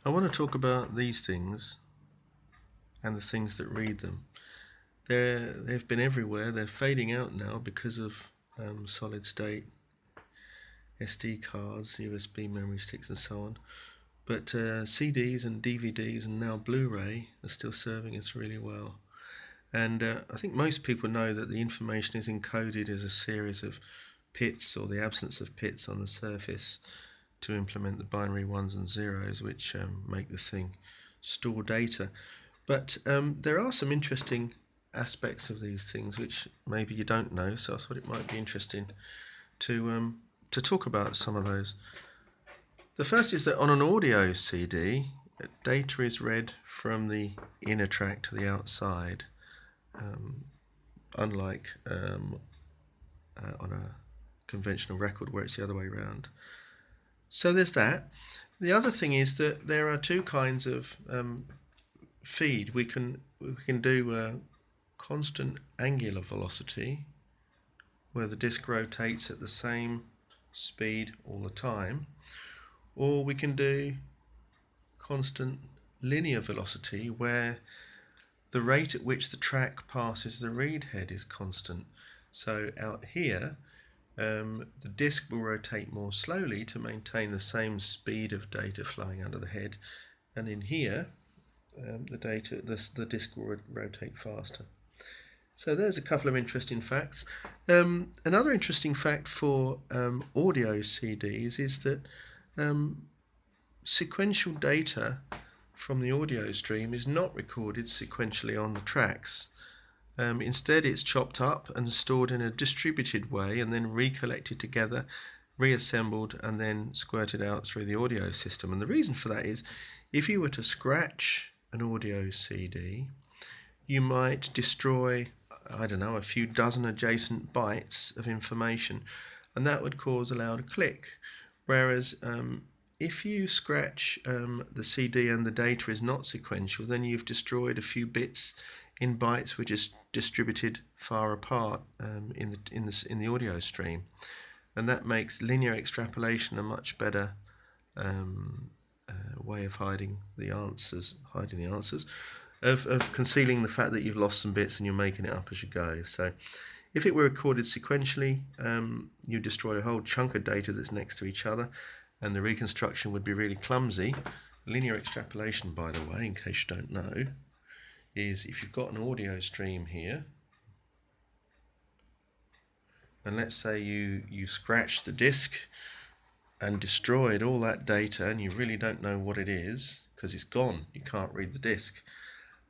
I want to talk about these things and the things that read them. They've been everywhere. They're fading out now because of solid state SD cards, USB memory sticks and so on. But CDs and DVDs and now Blu-ray are still serving us really well. And I think most people know that the information is encoded as a series of pits or the absence of pits on the surface to implement the binary ones and zeros, which make the thing store data. But there are some interesting aspects of these things which maybe you don't know, so I thought it might be interesting to talk about some of those. The first is that on an audio CD, data is read from the inner track to the outside, unlike on a conventional record where it's the other way around. So there's that. The other thing is that there are two kinds of feed. We can do constant angular velocity, where the disk rotates at the same speed all the time, or we can do constant linear velocity, where the rate at which the track passes the readhead is constant. So out here, the disk will rotate more slowly to maintain the same speed of data flowing under the head, and in here the disk will rotate faster. So there's a couple of interesting facts. Another interesting fact for audio CDs is that sequential data from the audio stream is not recorded sequentially on the tracks. Instead, it's chopped up and stored in a distributed way and then recollected together, reassembled, and then squirted out through the audio system. And the reason for that is, if you were to scratch an audio CD, you might destroy, I don't know, a few dozen adjacent bytes of information, and that would cause a louder click. Whereas if you scratch the CD and the data is not sequential, then you've destroyed a few bits in bytes which is distributed far apart in the audio stream, and that makes linear extrapolation a much better way of hiding the answers, of concealing the fact that you've lost some bits and you're making it up as you go. So if it were recorded sequentially, you destroy a whole chunk of data that's next to each other, and the reconstruction would be really clumsy. Linear extrapolation, by the way, in case you don't know, is if you've got an audio stream here, and let's say you scratched the disk and destroyed all that data, and you really don't know what it is because it's gone, you can't read the disk.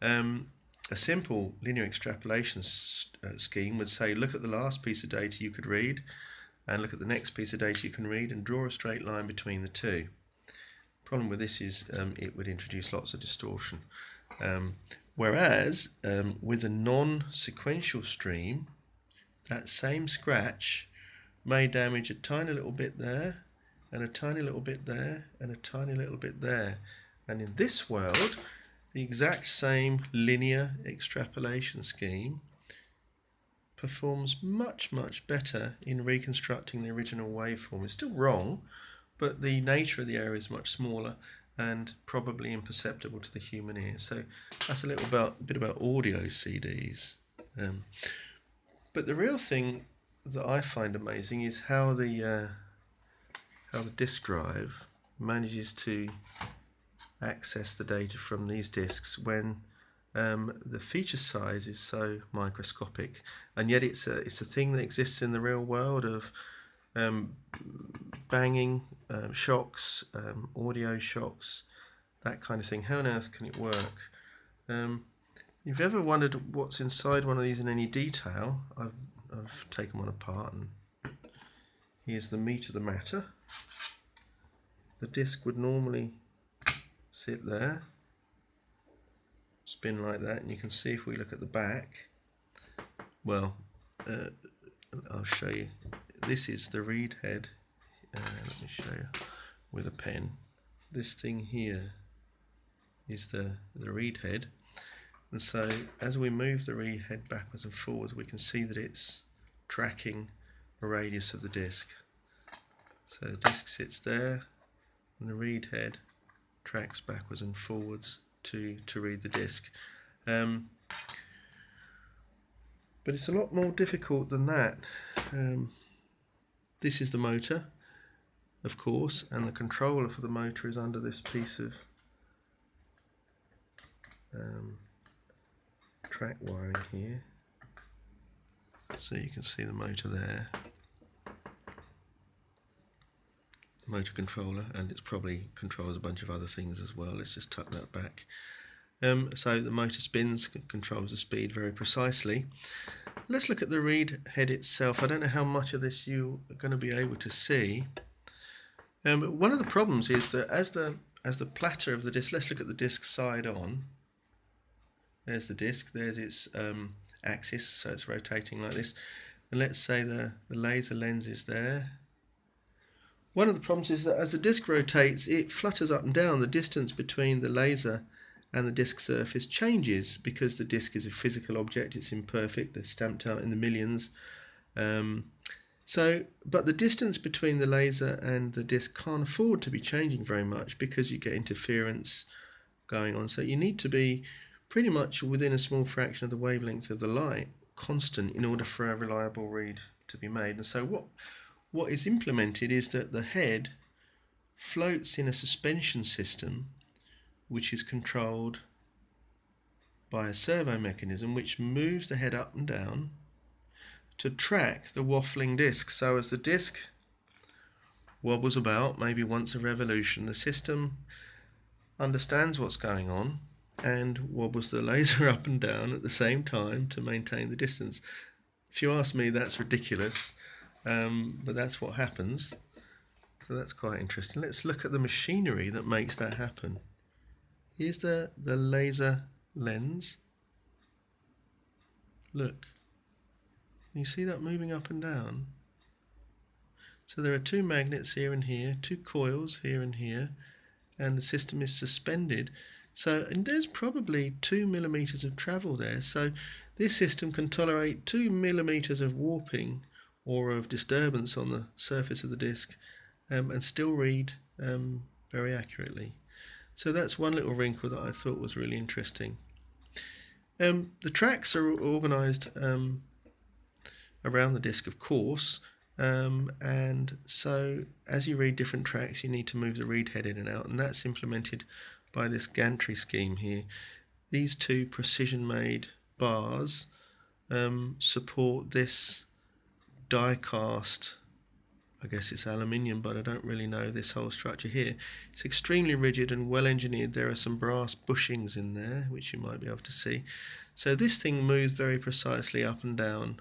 A simple linear extrapolation scheme would say, look at the last piece of data you could read and look at the next piece of data you can read and draw a straight line between the two. The problem with this is it would introduce lots of distortion. Whereas with a non-sequential stream, that same scratch may damage a tiny little bit there, and a tiny little bit there, and a tiny little bit there. And in this world, the exact same linear extrapolation scheme performs much, much better in reconstructing the original waveform. It's still wrong, but the nature of the error is much smaller and probably imperceptible to the human ear. So that's a bit about audio CDs. But the real thing that I find amazing is how the disk drive manages to access the data from these disks when the feature size is so microscopic, and yet it's a thing that exists in the real world of banging, shocks, audio shocks, that kind of thing. How on earth can it work? You've ever wondered what's inside one of these in any detail? I've taken one apart, and here's the meat of the matter. The disc would normally sit there, spin like that, and you can see if we look at the back, well, I'll show you. This is the Readhead. Let me show you with a pen. This thing here is the Readhead, and so as we move the Readhead backwards and forwards, we can see that it's tracking the radius of the disc. So the disc sits there, and the Readhead tracks backwards and forwards to read the disc. But it's a lot more difficult than that. This is the motor, of course, and the controller for the motor is under this piece of track wiring here. So you can see the motor there, motor controller, and it probably controls a bunch of other things as well. Let's just tuck that back. So the motor spins, controls the speed very precisely. Let's look at the read head itself. I don't know how much of this you are going to be able to see. But one of the problems is that as the platter of the disc, let's look at the disc side on. There's the disc, there's its axis, so it's rotating like this. And let's say the laser lens is there. One of the problems is that as the disc rotates, it flutters up and down. The distance between the laser and the disc surface changes because the disc is a physical object, it's imperfect, it's stamped out in the millions. But the distance between the laser and the disc can't afford to be changing very much because you get interference going on. So you need to be pretty much within a small fraction of the wavelength of the light, constant, in order for a reliable read to be made. And so what is implemented is that the head floats in a suspension system which is controlled by a servo mechanism which moves the head up and down to track the waffling disc. So as the disc wobbles about, maybe once a revolution, the system understands what's going on and wobbles the laser up and down at the same time to maintain the distance. If you ask me, that's ridiculous, but that's what happens. So that's quite interesting. Let's look at the machinery that makes that happen. Here's the laser lens. Look, can you see that moving up and down? So there are two magnets here and here, two coils here and here, and the system is suspended. And there's probably 2 millimeters of travel there. So this system can tolerate 2 millimeters of warping or of disturbance on the surface of the disc and still read very accurately. So that's one little wrinkle that I thought was really interesting. The tracks are organised around the disc, of course, and so as you read different tracks you need to move the read head in and out, and that's implemented by this gantry scheme here. These two precision-made bars support this die-cast, I guess it's aluminium, but I don't really know, this whole structure here. It's extremely rigid and well engineered. There are some brass bushings in there which you might be able to see. So this thing moves very precisely up and down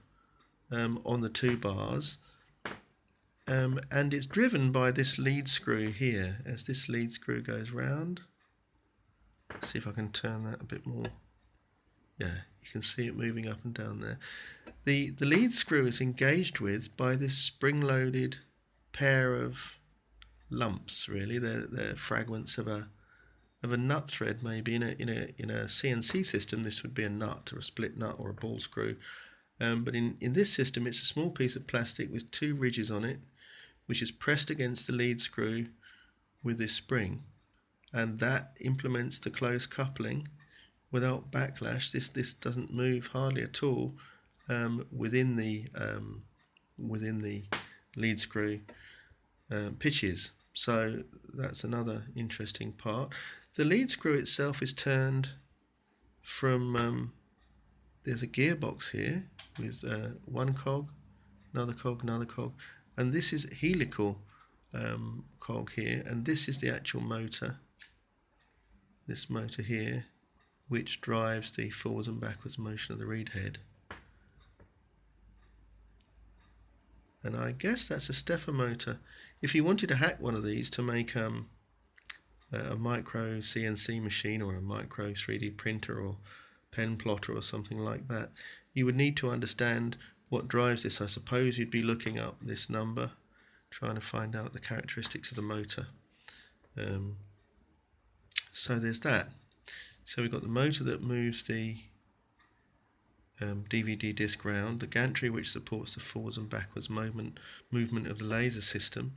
on the two bars, and it's driven by this lead screw here. As this lead screw goes round, let's see if I can turn that a bit more. Yeah, you can see it moving up and down there. The lead screw is engaged with by this spring-loaded pair of lumps. Really, they're fragments of a nut thread. Maybe in a CNC system, this would be a nut or a split nut or a ball screw. But in this system, it's a small piece of plastic with two ridges on it, which is pressed against the lead screw with this spring, and that implements the close coupling without backlash. This doesn't move hardly at all within the lead screw pitches. So that's another interesting part. The lead screw itself is turned from there's a gearbox here with one cog, another cog, another cog, and this is helical cog here, and this is the actual motor, this motor here, which drives the forwards and backwards motion of the read head. And I guess that's a stepper motor. If you wanted to hack one of these to make a micro CNC machine or a micro 3D printer or pen plotter or something like that, you would need to understand what drives this. I suppose you'd be looking up this number, trying to find out the characteristics of the motor. So there's that. So we've got the motor that moves the DVD disc round, the gantry which supports the forwards and backwards movement of the laser system,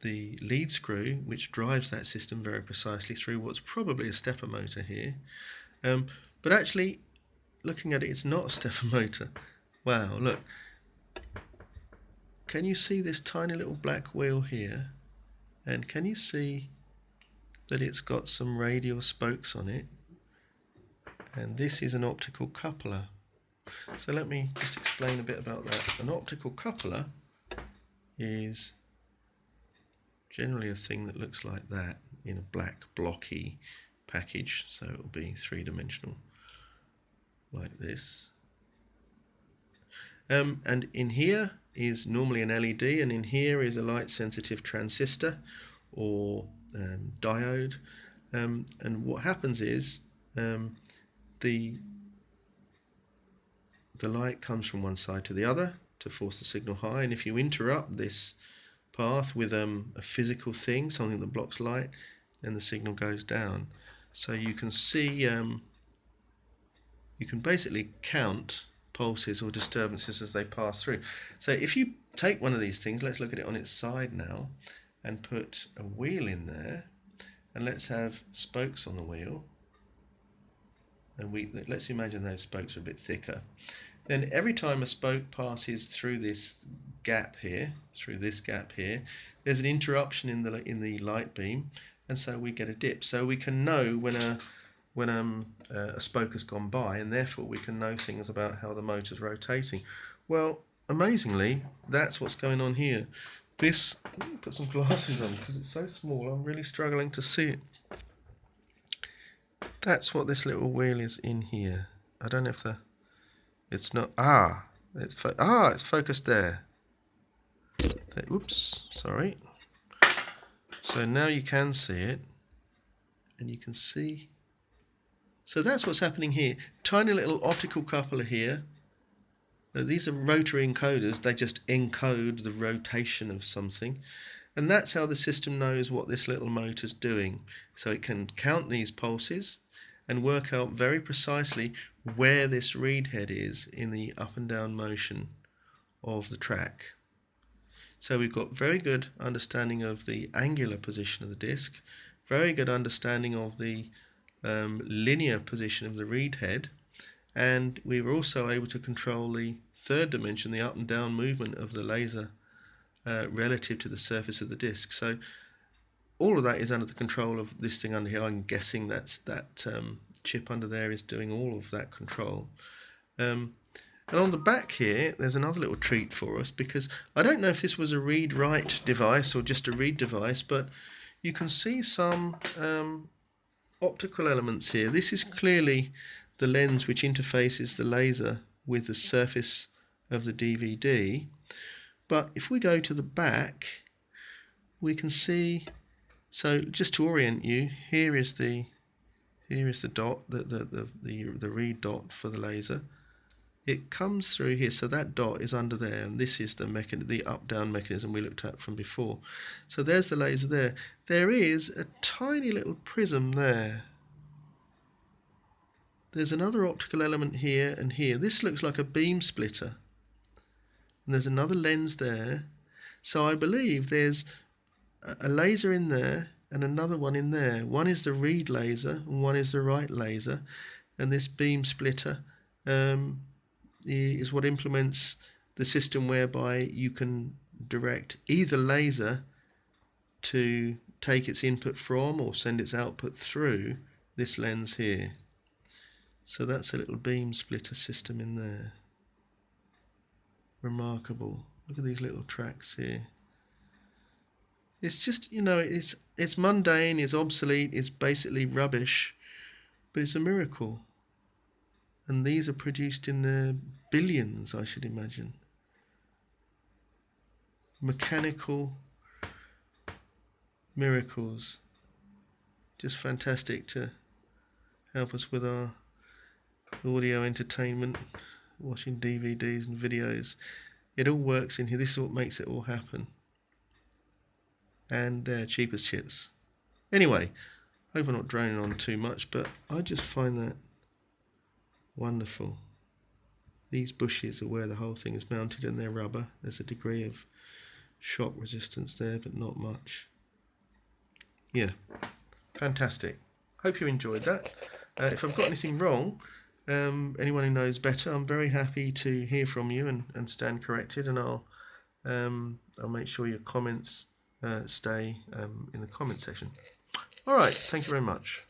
the lead screw, which drives that system very precisely through what's probably a stepper motor here. But actually, looking at it, it's not a stepper motor. Wow, look. Can you see this tiny little black wheel here? And can you see that it's got some radial spokes on it? And this is an optical coupler. So let me just explain a bit about that. An optical coupler is generally a thing that looks like that in a black blocky package, so it will be three-dimensional like this. And in here is normally an LED, and in here is a light sensitive transistor or diode, and what happens is the light comes from one side to the other to force the signal high, and if you interrupt this path with a physical thing, something that blocks light, then the signal goes down. So you can see, you can basically count pulses or disturbances as they pass through. So if you take one of these things, let's look at it on its side now, and put a wheel in there, and let's have spokes on the wheel, and let's imagine those spokes are a bit thicker. Then every time a spoke passes through this gap here, there's an interruption in the light beam, and so we get a dip. So we can know when a spoke has gone by, and therefore we can know things about how the motor's rotating. Well, amazingly, that's what's going on here. Let me put some glasses on because it's so small, I'm really struggling to see it. That's what this little wheel is in here. I don't know if it's not, it's focused there. Oops, sorry. So now you can see it, and you can see. So that's what's happening here. Tiny little optical coupler here. These are rotary encoders. They just encode the rotation of something. And that's how the system knows what this little motor's doing. So it can count these pulses and work out very precisely where this readhead is in the up and down motion of the track. So we've got very good understanding of the angular position of the disc, very good understanding of the linear position of the readhead, and we were also able to control the third dimension, the up and down movement of the laser relative to the surface of the disc. So all of that is under the control of this thing under here. I'm guessing that chip under there is doing all of that control. And on the back here, there's another little treat for us, because I don't know if this was a read-write device or just a read device, but you can see some optical elements here. This is clearly the lens which interfaces the laser with the surface of the DVD. But if we go to the back, we can see, so just to orient you, here is the dot, the read dot for the laser. It comes through here, so that dot is under there, and this is the up-down mechanism we looked at from before. So there's the laser there. There is a tiny little prism there. There's another optical element here and here. This looks like a beam splitter. And there's another lens there. So I believe there's a laser in there and another one in there. One is the read laser and one is the write laser. And this beam splitter is what implements the system whereby you can direct either laser to take its input from or send its output through this lens here. So that's a little beam splitter system in there. Remarkable. Look at these little tracks here. It's just, you know, it's mundane, it's obsolete, it's basically rubbish, but it's a miracle. And these are produced in the billions, I should imagine. Mechanical miracles. Just fantastic to help us with our audio entertainment, watching DVDs and videos. It all works in here. This is what makes it all happen. And they're cheap as chips. Anyway, I hope I'm not droning on too much, but I just find that wonderful. These bushes are where the whole thing is mounted, and they're rubber. There's a degree of shock resistance there, but not much. Yeah, fantastic. Hope you enjoyed that. If I've got anything wrong, anyone who knows better, I'm very happy to hear from you and stand corrected, and I'll make sure your comments stay in the comment section. All right, thank you very much.